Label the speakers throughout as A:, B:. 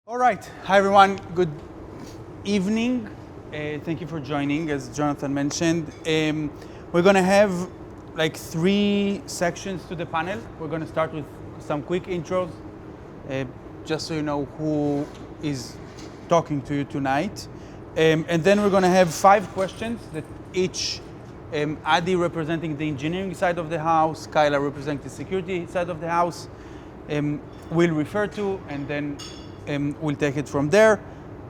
A: All right. Hi, everyone. Good evening. Thank you for joining. As Jonathan mentioned, we're going to have like 3 sections to the panel. We're going to start with some quick intros, just so you know who is talking to you tonight. And then we're going to have 5 questions that each Adi representing the engineering side of the house, Kyla representing the security side of the house, will refer to, and then we'll take it from there.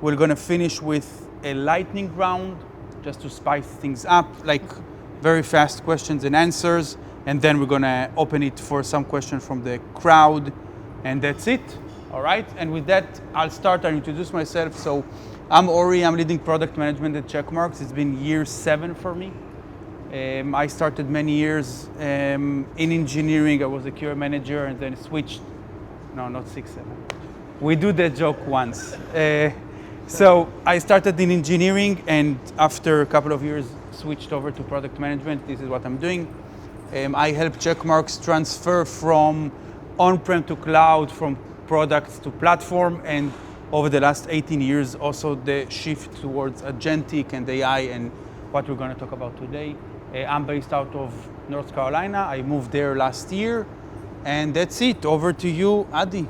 A: We're going to finish with a lightning round, just to spice things up, like very fast questions and answers. And then we're going to open it for some questions from the crowd. And that's it. All right. And with that, I'll start. I'll introduce myself. So I'm Ori. I'm leading product management at Checkmarx. It's been year 7 for me. I started many years in engineering. I was a QA manager and then switched. No, not 6, 7. We do that joke once. So I started in engineering, and after a couple of years, switched over to product management. This is what I'm doing. I help Checkmarx transfer from on-prem to cloud, from products to platform, and over the last 18 years, also the shift towards agentic and AI, and what we're going to talk about today. I'm based out of North Carolina. I moved there last year, and that's it. Over to you, Adi.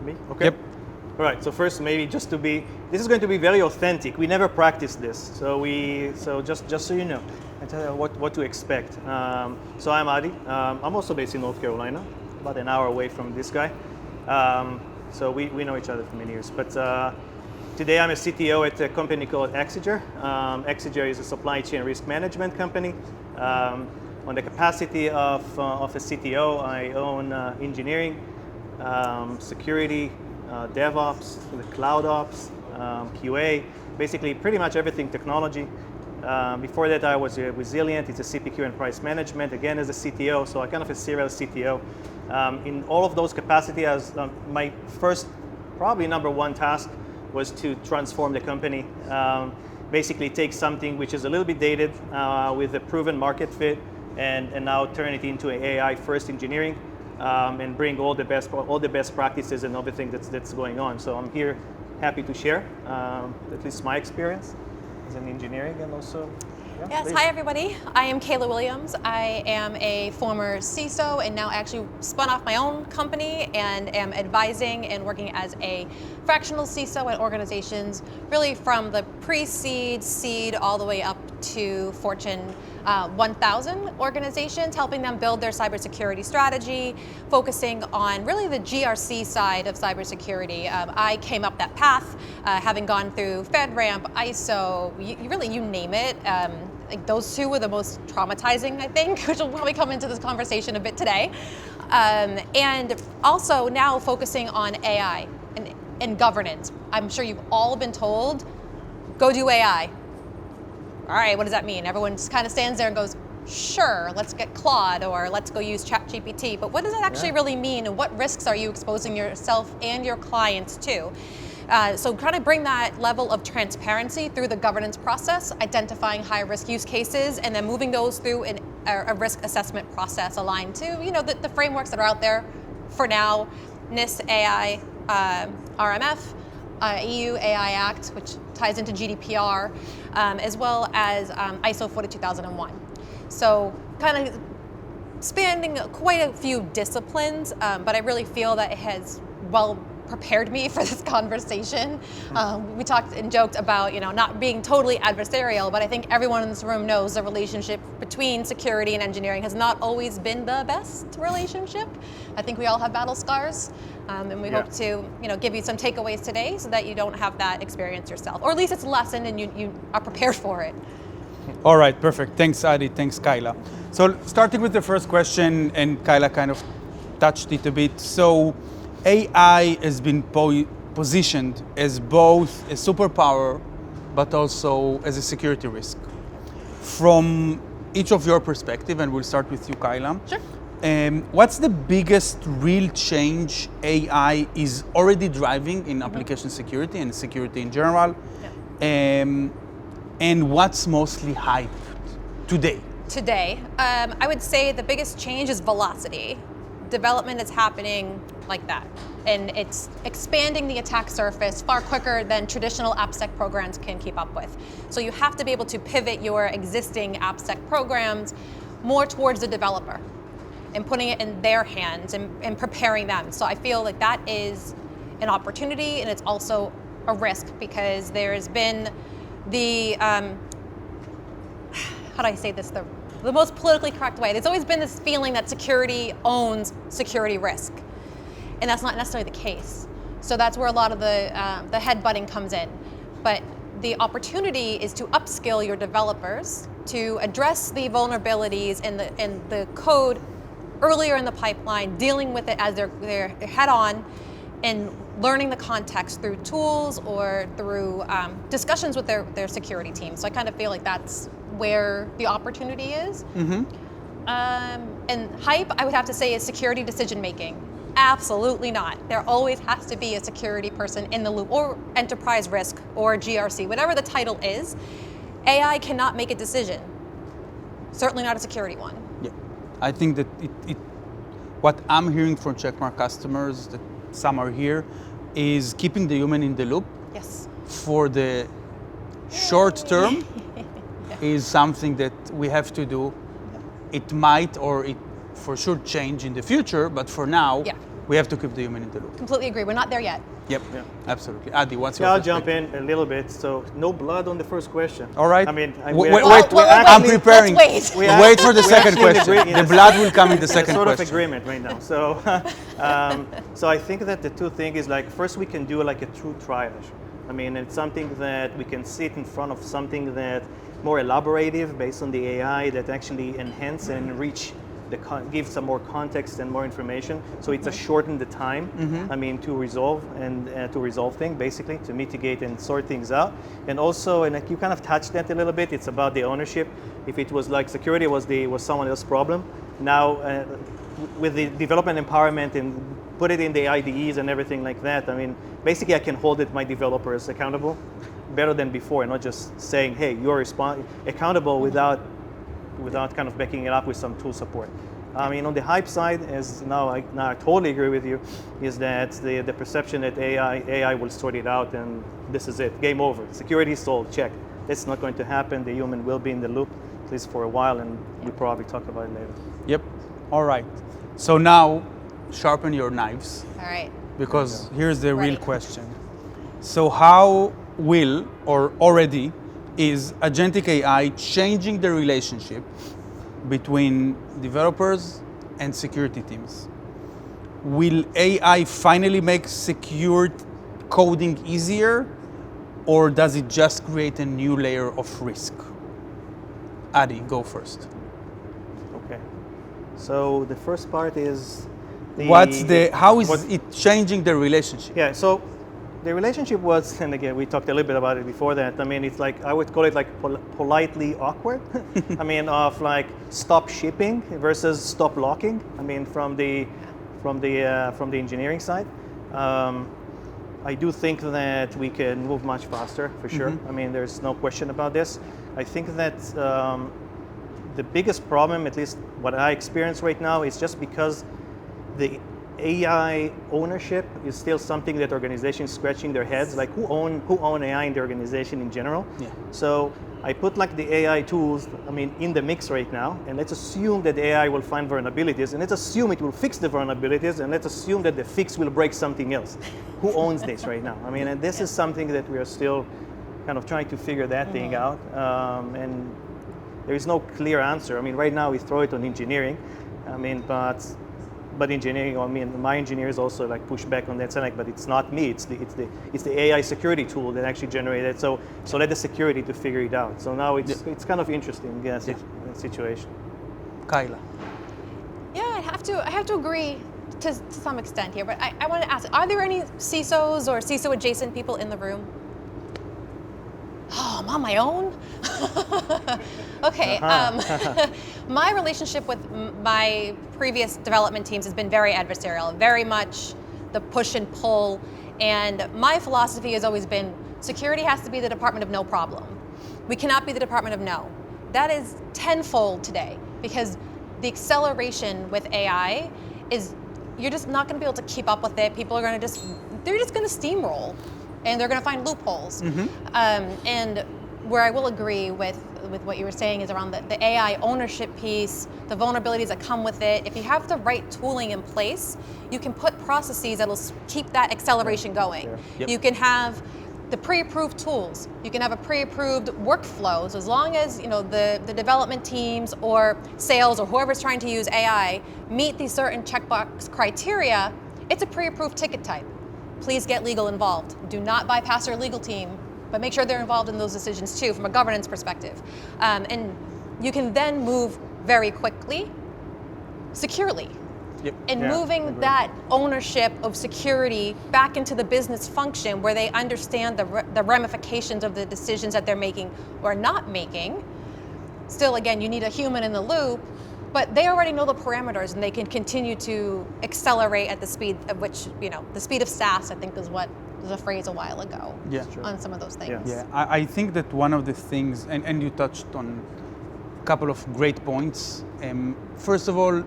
B: Me? Okay.
A: Yep.
B: All right. So first, maybe this is going to be very authentic. We never practiced this, so just so you know, and tell you what to expect. So I'm Adi. I'm also based in North Carolina, about an hour away from this guy. So we know each other for many years. But today I'm a CTO at a company called Exiger. Exiger is a supply chain risk management company. On the capacity of a CTO, I own engineering, security, DevOps, the cloud ops, QA, basically pretty much everything technology. Before that, I was Resilient. It's a CPQ and price management, again as a CTO, so I kind of a serial CTO. In all of those capacities, my first, probably number 1 task was to transform the company. Basically take something which is a little bit dated with a proven market fit and now turn it into an AI first engineering. And bring all the best practices and everything that's going on. So I'm here, happy to share at least my experience as an engineering and also. Yeah,
C: yes,
B: please.
C: Hi everybody. I am Kayla Williams. I am a former CISO and now actually spun off my own company and am advising and working as a fractional CISO at organizations, really from the pre-seed, seed, all the way up to Fortune 1,000 organizations, helping them build their cybersecurity strategy, focusing on really the GRC side of cybersecurity. I came up that path, having gone through FedRAMP, ISO, you name it. Like those 2 were the most traumatizing, I think, which will probably come into this conversation a bit today. And also now focusing on AI and governance. I'm sure you've all been told, go do AI. All right, what does that mean? Everyone just kind of stands there and goes, sure, let's get Claude or let's go use ChatGPT. But what does that actually really mean, and what risks are you exposing yourself and your clients to? So kind of bring that level of transparency through the governance process, identifying high risk use cases, and then moving those through a risk assessment process aligned to the frameworks that are out there for now, NIST, AI, RMF, EU AI Act, which ties into GDPR, as well as ISO 42001. So kind of spanning quite a few disciplines, but I really feel that it has prepared me for this conversation. We talked and joked about not being totally adversarial, but I think everyone in this room knows the relationship between security and engineering has not always been the best relationship. I think we all have battle scars, and we hope to give you some takeaways today so that you don't have that experience yourself, or at least it's a lesson and you are prepared for it.
A: All right, perfect. Thanks, Adi. Thanks, Kyla. So starting with the first question, and Kyla kind of touched it a bit. So AI has been positioned as both a superpower, but also as a security risk. From each of your perspective, and we'll start with you, Kyla.
C: Sure.
A: What's the biggest real change AI is already driving in application security and security in general? Yeah. And what's mostly hyped today?
C: Today, I would say the biggest change is velocity. development is happening like that. And it's expanding the attack surface far quicker than traditional AppSec programs can keep up with. So you have to be able to pivot your existing AppSec programs more towards the developer and putting it in their hands and preparing them. So I feel like that is an opportunity, and it's also a risk, because there's been the, how do I say this, the most politically correct way. There's always been this feeling that security owns security risk, and that's not necessarily the case. So that's where a lot of the headbutting comes in. But the opportunity is to upskill your developers to address the vulnerabilities in the code earlier in the pipeline, dealing with it as they're head on, and learning the context through tools or through discussions with their security team. So I kind of feel like that's where the opportunity is. And hype, I would have to say, is security decision making. Absolutely not. There always has to be a security person in the loop, or enterprise risk, or GRC, whatever the title is. AI cannot make a decision. Certainly not a security one.
A: Yeah, I think that what I'm hearing from Checkmark customers, that some are here, is keeping the human in the loop.
C: Yes.
A: For the short term is something that we have to do. It might, or it for sure change in the future, but for now, we have to keep the human in the loop.
C: Completely agree. We're not there yet.
A: Yep, absolutely. Adi, what's your
B: I'll
A: perspective?
B: jump in a little bit. So no blood on the first question.
A: All right.
B: I mean,
A: wait,
B: we
A: I'm preparing.
C: Let's wait.
A: Wait for the second question.
B: agree,
A: The blood will come in the second
B: sort
A: question.
B: of agreement right now. So, so I think that the two things is, like, first we can do like a true triage. I mean, it's something that we can sit in front of something that more elaborative based on the AI that actually enhance and enrich give some more context and more information. So it's a shorten the time. I mean, to resolve things, basically to mitigate and sort things out. And also, and like you kind of touched that a little bit, it's about the ownership. If it was like security was someone else's problem, now with the development empowerment and put it in the IDEs and everything like that, I mean, basically I can hold my developers accountable better than before, and not just saying, hey, you're accountable without kind of backing it up with some tool support. I mean, on the hype side, as now I totally agree with you, is that the perception that AI will sort it out and this is it, game over. Security is solved, check. That's not going to happen. The human will be in the loop, at least for a while, and we'll probably talk about it later.
A: Yep. All right. So now, sharpen your knives.
C: All right.
A: Because here's the
C: Ready.
A: real question. So how will, or already, is agentic AI changing the relationship between developers and security teams? Will AI finally make secure coding easier, or does it just create a new layer of risk? Adi, go first.
B: Okay. So the first part is
A: how is it changing the relationship?
B: Yeah, so the relationship was, and again, we talked a little bit about it before that. I mean, it's like, I would call it like politely awkward. I mean, of like stop shipping versus stop locking. I mean, from the engineering side. I do think that we can move much faster, for sure. I mean, there's no question about this. I think that the biggest problem, at least what I experience right now, is just because the AI ownership is still something that organizations scratching their heads, like who own AI in the organization in general. Yeah. So I put like the AI tools, I mean, in the mix right now, and let's assume that the AI will find vulnerabilities, and let's assume it will fix the vulnerabilities, and let's assume that the fix will break something else. Who owns this right now? I mean, and this is something that we are still kind of trying to figure that thing out, and there is no clear answer. I mean, right now we throw it on engineering, I mean, but engineering, I mean, my engineers also like push back on that side, like, but it's not me, it's the AI security tool that actually generated. So let the security to figure it out. So now it's kind of interesting situation.
A: Kyla.
C: Yeah, I have to agree to some extent here, but I want to ask, are there any CISOs or CISO adjacent people in the room? Oh, I'm on my own? Okay. My relationship with my previous development teams has been very adversarial, very much the push and pull. And my philosophy has always been, security has to be the department of no problem. We cannot be the department of no. That is tenfold today, because the acceleration with AI is you're just not going to be able to keep up with it. People are going to they're just going to steamroll, and they're going to find loopholes. And where I will agree with what you were saying is around the AI ownership piece, the vulnerabilities that come with it. If you have the right tooling in place, you can put processes that'll keep that acceleration going.
A: Yep.
C: You can have the pre-approved tools. You can have a pre-approved workflows as long as the development teams or sales or whoever's trying to use AI meet these certain checkbox criteria. It's a pre-approved ticket type. Please get legal involved. Do not bypass your legal team, but make sure they're involved in those decisions too from a governance perspective. And you can then move very quickly, securely.
A: Yep.
C: And
B: Yeah,
C: moving that ownership of security back into the business function where they understand the ramifications of the decisions that they're making or not making. Still, again, you need a human in the loop, but they already know the parameters and they can continue to accelerate at the speed at which, the speed of SaaS, I think is what was a phrase a while ago on some of those things.
A: Yeah, I think that one of the things, and you touched on a couple of great points. First of all,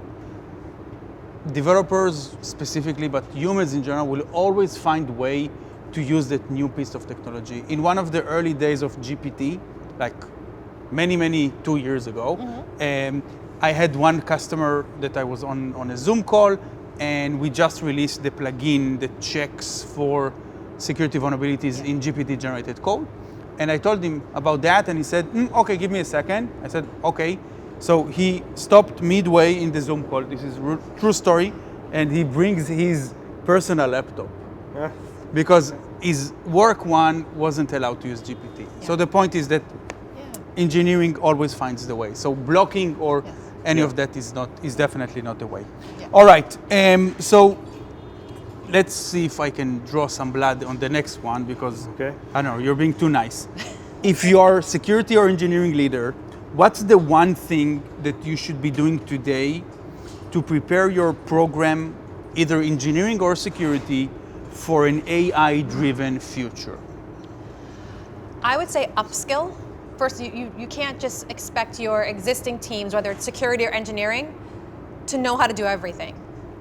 A: developers specifically, but humans in general, will always find a way to use that new piece of technology. In one of the early days of GPT, like many 2 years ago, I had one customer that I was on a Zoom call, and we just released the plugin that checks for security vulnerabilities in GPT generated code. And I told him about that, and he said, okay, give me a second. I said, okay. So he stopped midway in the Zoom call. This is a true story. And he brings his personal laptop because his work one wasn't allowed to use GPT. So the point is that engineering always finds the way. So blocking or any of that is definitely not the way. All right. So let's see if I can draw some blood on the next one because I don't know, you're being too nice. If you are a security or engineering leader, what's the one thing that you should be doing today to prepare your program, either engineering or security, for an AI-driven future?
C: I would say upskill. First, you can't just expect your existing teams, whether it's security or engineering, to know how to do everything.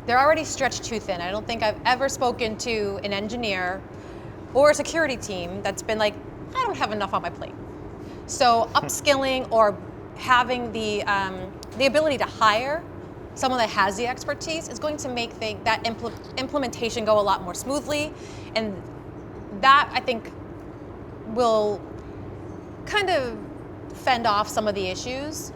C: They're already stretched too thin. I don't think I've ever spoken to an engineer or a security team that's been like, I don't have enough on my plate. So upskilling or having the ability to hire someone that has the expertise is going to make that implementation go a lot more smoothly, and that I think will kind of fend off some of the issues.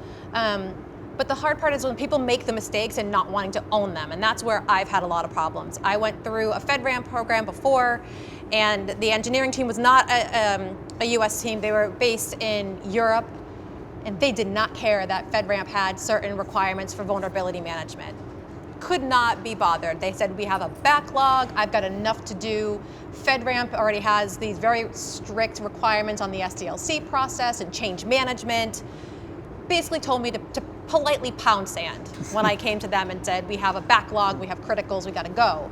C: But the hard part is when people make the mistakes and not wanting to own them, and that's where I've had a lot of problems. I went through a FedRAMP program before, and the engineering team was not a US team. They were based in Europe, and they did not care that FedRAMP had certain requirements for vulnerability management. Could not be bothered. They said, we have a backlog, I've got enough to do. FedRAMP already has these very strict requirements on the SDLC process and change management. Basically told me to politely pound sand when I came to them and said, we have a backlog, we have criticals, we gotta go.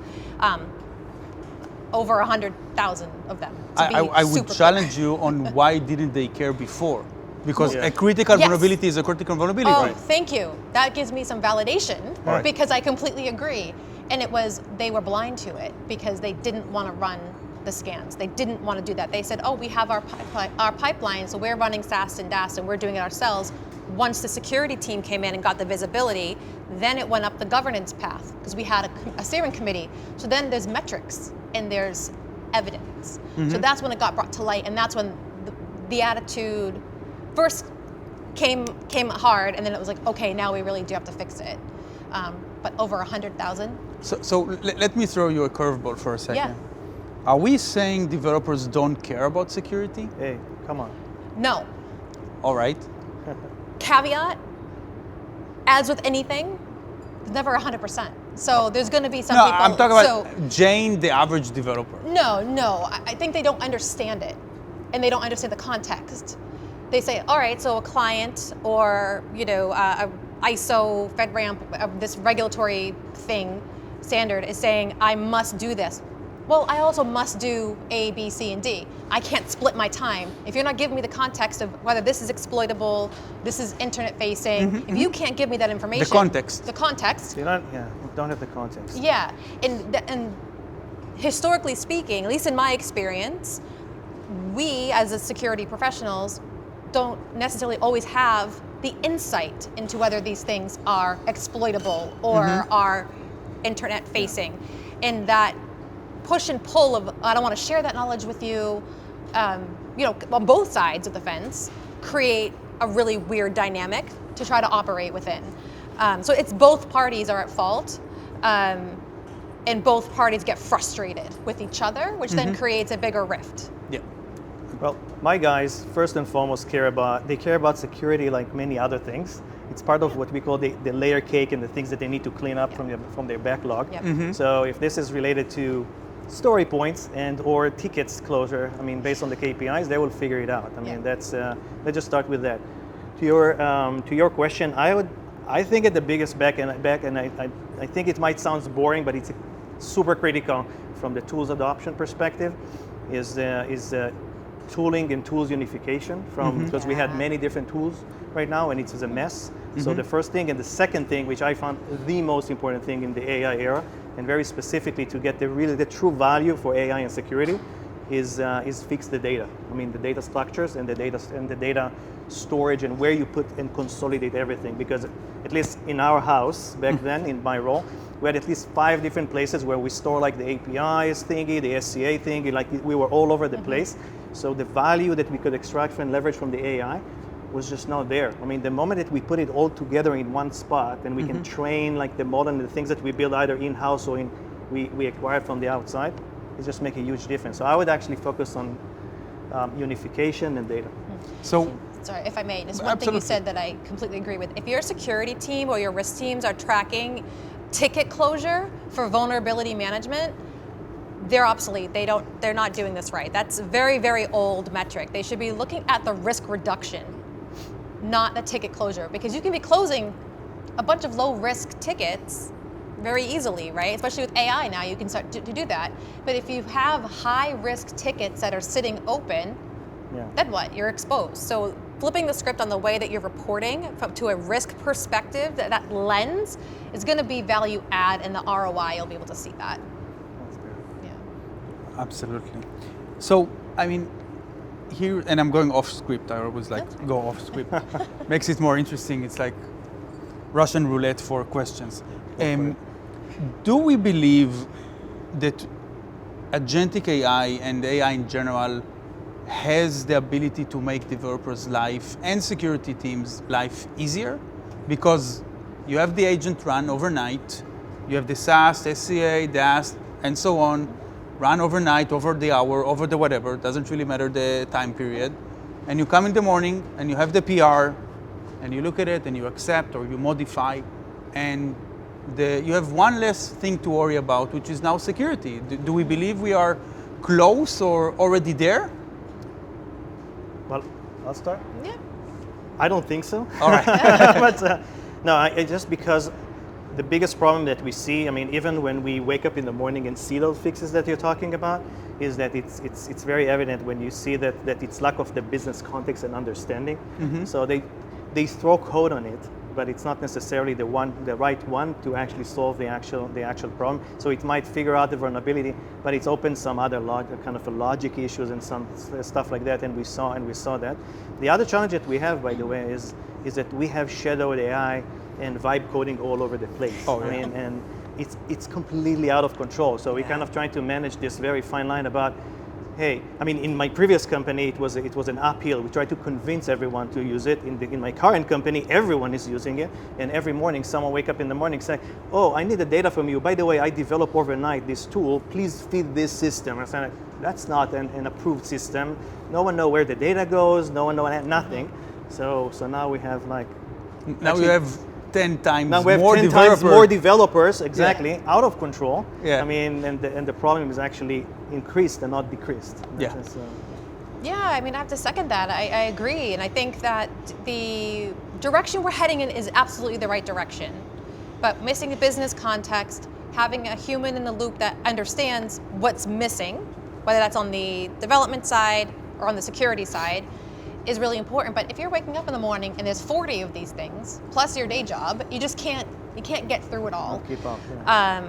C: Over 100,000 of them.
A: I would challenge you on why didn't they care before? Because a critical vulnerability is a critical vulnerability.
C: Oh, thank you. That gives me some validation because I completely agree. And it was, they were blind to it because they didn't want to run the scans. They didn't want to do that. They said, oh, we have our pipeline, so we're running SAST and DAST and we're doing it ourselves. Once the security team came in and got the visibility, then it went up the governance path because we had a steering committee. So then there's metrics and there's evidence. So that's when it got brought to light, and that's when the attitude first came hard, and then it was like, okay, now we really do have to fix it. But over 100,000.
A: So let me throw you a curveball for a second.
C: Yeah.
A: Are we saying developers don't care about security?
B: Hey, come on.
C: No.
A: All right.
C: Caveat, as with anything, it's never 100%. So there's going to be some people.
A: I'm talking about Jane, the average developer.
C: No. I think they don't understand it, and they don't understand the context. They say, all right, so a client or a ISO, FedRAMP, this regulatory standard is saying I must do this. well, I also must do A, B, C, and D. I can't split my time. If you're not giving me the context of whether this is exploitable, this is internet facing, if you can't give me that information. The context.
B: You don't have the context.
C: Yeah, and historically speaking, at least in my experience, we as a security professionals don't necessarily always have the insight into whether these things are exploitable or are internet facing. And that push and pull of, I don't want to share that knowledge with you, on both sides of the fence, create a really weird dynamic to try to operate within. So it's both parties are at fault, and both parties get frustrated with each other, which then creates a bigger rift.
A: Yeah.
B: Well, my guys, first and foremost, care about security like many other things. It's part of what we call the layer cake and the things that they need to clean up from their backlog.
C: Yep.
B: So if this is related to story points and or tickets closure, I mean, based on the KPIs, they will figure it out. I mean, let's just start with that. To your question, I think at the biggest back, and I think it might sound boring, but it's super critical from the tools adoption perspective, is tooling and tools unification because we had many different tools right now and it's a mess. So the first thing and the second thing, which I found the most important thing in the AI era, and very specifically to get the true value for AI and security, is fix the data. I mean the data structures and the data storage and where you put and consolidate everything. Because at least in our house back then, in my role, we had at least 5 different places where we store like the APIs thingy, the SCA thingy, like we were all over the place. So the value that we could extract and leverage from the AI was just not there. I mean, the moment that we put it all together in one spot and we can train like the model and the things that we build either in-house or we acquire from the outside, it just make a huge difference. So I would actually focus on unification and data.
A: So,
C: sorry, if I may, just one thing you said that I completely agree with. If your security team or your risk teams are tracking ticket closure for vulnerability management, they're obsolete. They're not doing this right. That's a very, very old metric. They should be looking at the risk reduction, not the ticket closure, because you can be closing a bunch of low risk tickets very easily, right? Especially with AI now, you can start to do that. But if you have high risk tickets that are sitting open, then what? You're exposed. So flipping the script on the way that you're reporting to a risk perspective, that lens is going to be value add, and the ROI, you'll be able to see that.
A: Absolutely. So, I mean, here, and I'm going off script. I always go off script. Makes it more interesting. It's like Russian roulette for questions. Do we believe that agentic AI and AI in general has the ability to make developers' life and security teams' life easier? Because you have the agent run overnight, you have the SaaS, SCA, DAS, and so on, run overnight, over the hour, over the whatever, doesn't really matter the time period. And you come in the morning and you have the PR and you look at it and you accept or you modify, and you have one less thing to worry about, which is now security. Do we believe we are close or already there?
B: Well, I'll start.
C: Yeah.
B: I don't think so.
A: All right.
B: But just because the biggest problem that we see, I mean, even when we wake up in the morning and see those fixes that you're talking about, is that it's very evident when you see that it's lack of the business context and understanding. So they throw code on it, but it's not necessarily the right one to actually solve the actual problem. So it might figure out the vulnerability, but it's opened some other kind of a logic issues and some stuff like that, and we saw that. The other challenge that we have, by the way, is that we have shadowed AI and vibe coding all over the place. I mean, and it's completely out of control. So we're kind of trying to manage this very fine line about, hey, I mean, in my previous company, it was an uphill. We tried to convince everyone to use it. In my current company, everyone is using it. And every morning, someone wake up in the morning say, oh, I need the data from you. By the way, I developed overnight this tool. Please feed this system. I said, that's not an approved system. No one know where the data goes. No one know nothing. So now we have like...
A: Now we have 10 times
B: now we have
A: more
B: 10
A: developers.
B: times more developers, out of control. I mean, and the problem is actually increased and not decreased.
C: Yeah, I mean, I have to second that. I agree, and I think that the direction we're heading in is absolutely the right direction. But missing the business context, having a human in the loop that understands what's missing, whether that's on the development side or on the security side, is really important. But if you're waking up in the morning and there's 40 of these things, plus your day job, you just can't get through it all.
B: I'll keep up. Yeah.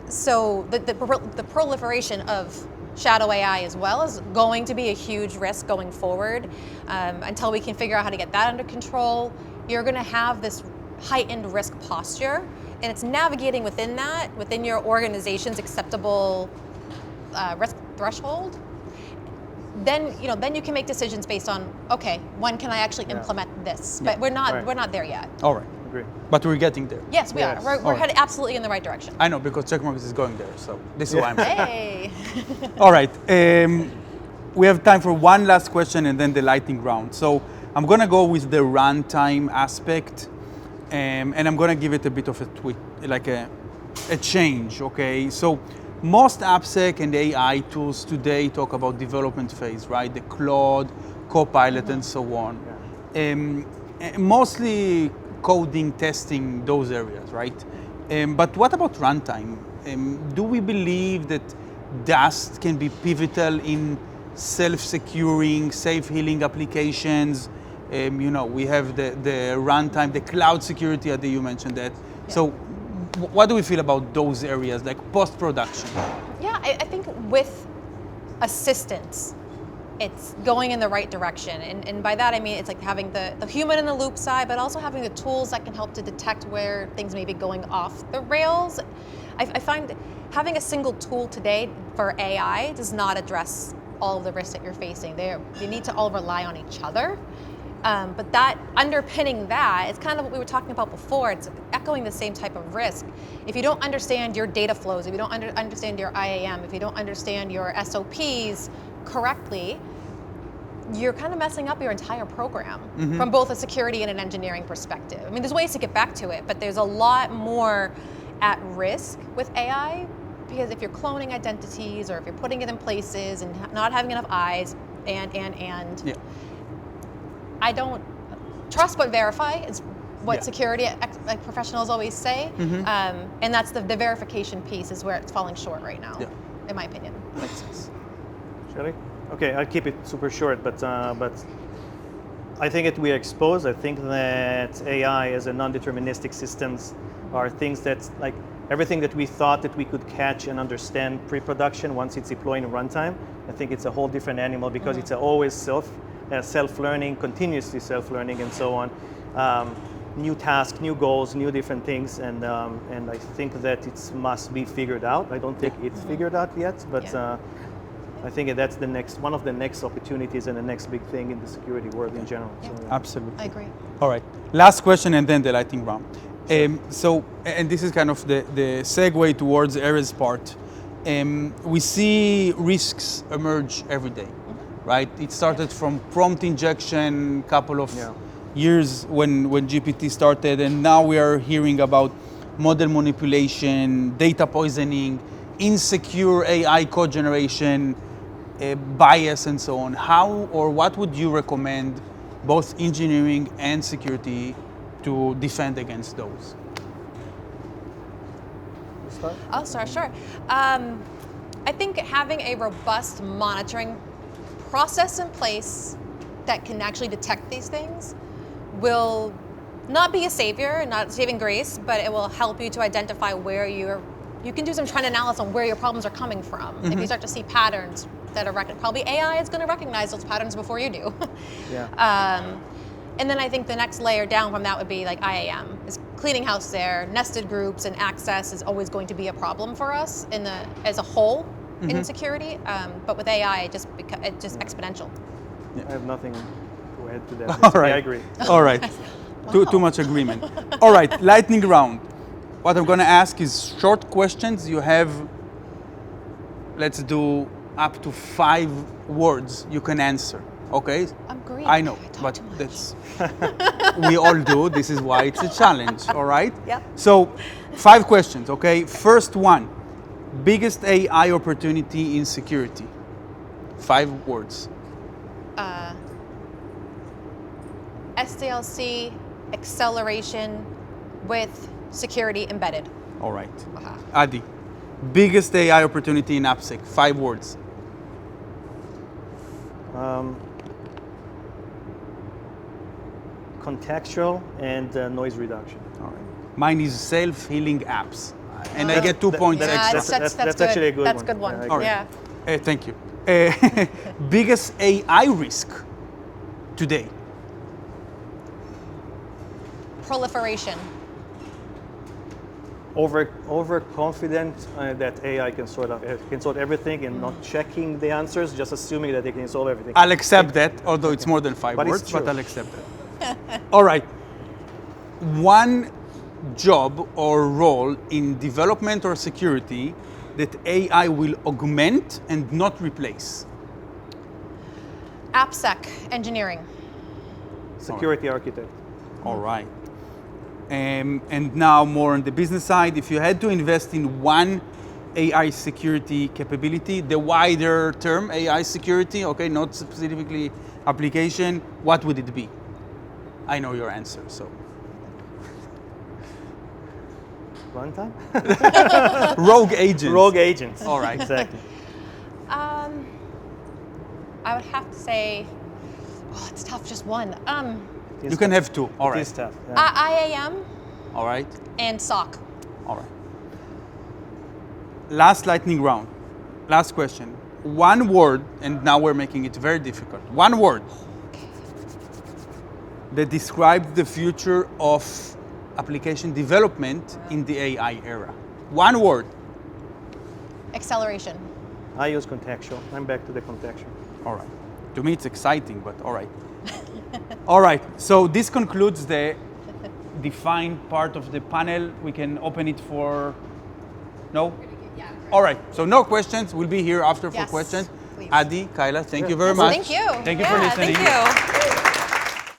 C: So the proliferation of shadow AI as well is going to be a huge risk going forward. Until we can figure out how to get that under control, you're going to have this heightened risk posture, and it's navigating within that, within your organization's acceptable risk threshold. Then you can make decisions based on, okay, when can I actually implement this? But we're not there yet.
A: All right.
B: Agree.
A: But we're getting there.
C: Yes, we are. We're headed absolutely in the right direction.
A: I know, because Checkmarks is going there, so this is why I'm saying.
C: Hey.
A: All right. We have time for one last question and then the lightning round. So I'm going to go with the runtime aspect, and I'm going to give it a bit of a tweak, like a change, okay? So most AppSec and AI tools today talk about development phase, right? The Claude, Copilot, and so on. Yeah. Mostly coding, testing, those areas, right? But what about runtime? Do we believe that Dust can be pivotal in self-securing, safe-healing applications? We have the runtime, the cloud security, that you mentioned that. Yeah. So what do we feel about those areas, like post-production?
C: Yeah, I think with assistance, it's going in the right direction. And by that I mean it's like having the human in the loop side, but also having the tools that can help to detect where things may be going off the rails. I find having a single tool today for AI does not address all of the risks that you're facing. They need to all rely on each other. But that underpinning that, it's kind of what we were talking about before. It's echoing the same type of risk. If you don't understand your data flows, if you don't understand your IAM, if you don't understand your SOPs correctly, you're kind of messing up your entire program from both a security and an engineering perspective. I mean, there's ways to get back to it, but there's a lot more at risk with AI, because if you're cloning identities or if you're putting it in places and not having enough eyes and yeah. I don't trust but verify is what security professionals always say, and that's the verification piece is where it's falling short right now, in my opinion.
A: Makes sense.
B: Shall we? Okay, I'll keep it super short, but I think we're exposed. I think that AI as a non-deterministic systems are things that, like, everything that we thought that we could catch and understand pre-production, once it's deployed in runtime, I think it's a whole different animal, because it's always self-learning, continuously self-learning, and so on. New tasks, new goals, new different things, and I think that it must be figured out. I don't think it's figured out yet, but I think that's one of the next opportunities and the next big thing in the security world in general.
C: Yeah.
B: So,
A: Absolutely.
C: I agree.
A: All right. Last question and then the lightning round. So, and this is kind of the segue towards Erez's part. We see risks emerge every day, right? It started from prompt injection, couple of years when GPT started, and now we are hearing about model manipulation, data poisoning, insecure AI code generation, bias, and so on. How or what would you recommend both engineering and security to defend against those?
C: I'll start, sure. I think having a robust monitoring process in place that can actually detect these things will not be a savior, not saving grace, but it will help you to identify where you can do some trend analysis on where your problems are coming from. If you start to see patterns that are probably AI is going to recognize those patterns before you do. And then I think the next layer down from that would be like IAM, is cleaning house there. Nested groups and access is always going to be a problem for us as a whole in security. But with AI, it's just exponential.
B: I have nothing to add to that.
A: All right.
B: I agree.
A: All right. Too much agreement. All right, lightning round. What I'm going to ask is short questions. You have, let's do up to 5 words you can answer. Okay?
C: I'm great.
A: I know, but that's we all do. This is why it's a challenge. All right?
C: Yep.
A: So, 5 questions. Okay. First one: biggest AI opportunity in security. 5 words.
C: SDLC acceleration with security embedded.
A: All right.
C: Aha.
A: Adi, biggest AI opportunity in AppSec, 5 words.
B: Contextual and noise reduction.
A: All right. Mine is self-healing apps. And I get 2 points
C: Yeah,
A: extra.
C: that's
B: That's
C: good.
B: actually a good
C: That's
B: one.
C: good one.
B: Yeah, I
A: All right.
C: Yeah.
A: Thank you. Biggest AI risk today?
C: Proliferation.
B: Overconfident that AI can sort everything and not checking the answers, just assuming that they can solve everything.
A: I'll accept that, although it's more than 5
B: But it's
A: words, but
B: true.
A: I'll accept that. All right. One job or role in development or security that AI will augment and not replace.
C: AppSec engineering.
B: Security architect.
A: All right. And now more on the business side, if you had to invest in one AI security capability, the wider term AI security, okay, not specifically application, what would it be? I know your answer, so.
B: Runtime?
A: Rogue agents.
B: Rogue agents.
A: All right.
B: Exactly.
C: I would have to say, it's tough, just one.
A: You can have 2. All
B: It
A: right.
B: is tough. Yeah.
C: IAM
A: All right.
C: and SOC.
A: All right. Last lightning round. Last question. One word, and now we're making it very difficult. One word that describes the future of application development in the AI era. One word.
C: Acceleration.
B: I use contextual. I'm back to the contextual.
A: All right. To me, it's exciting, but all right. All right. So this concludes the defined part of the panel. We can open it for no. All right. So no questions. We'll be here after for
C: Yes,
A: questions.
C: please.
A: Adi, Kyla, thank you very
B: Yes,
A: much.
C: Thank you.
A: Thank you for
C: Yeah,
A: listening.
C: Thank you.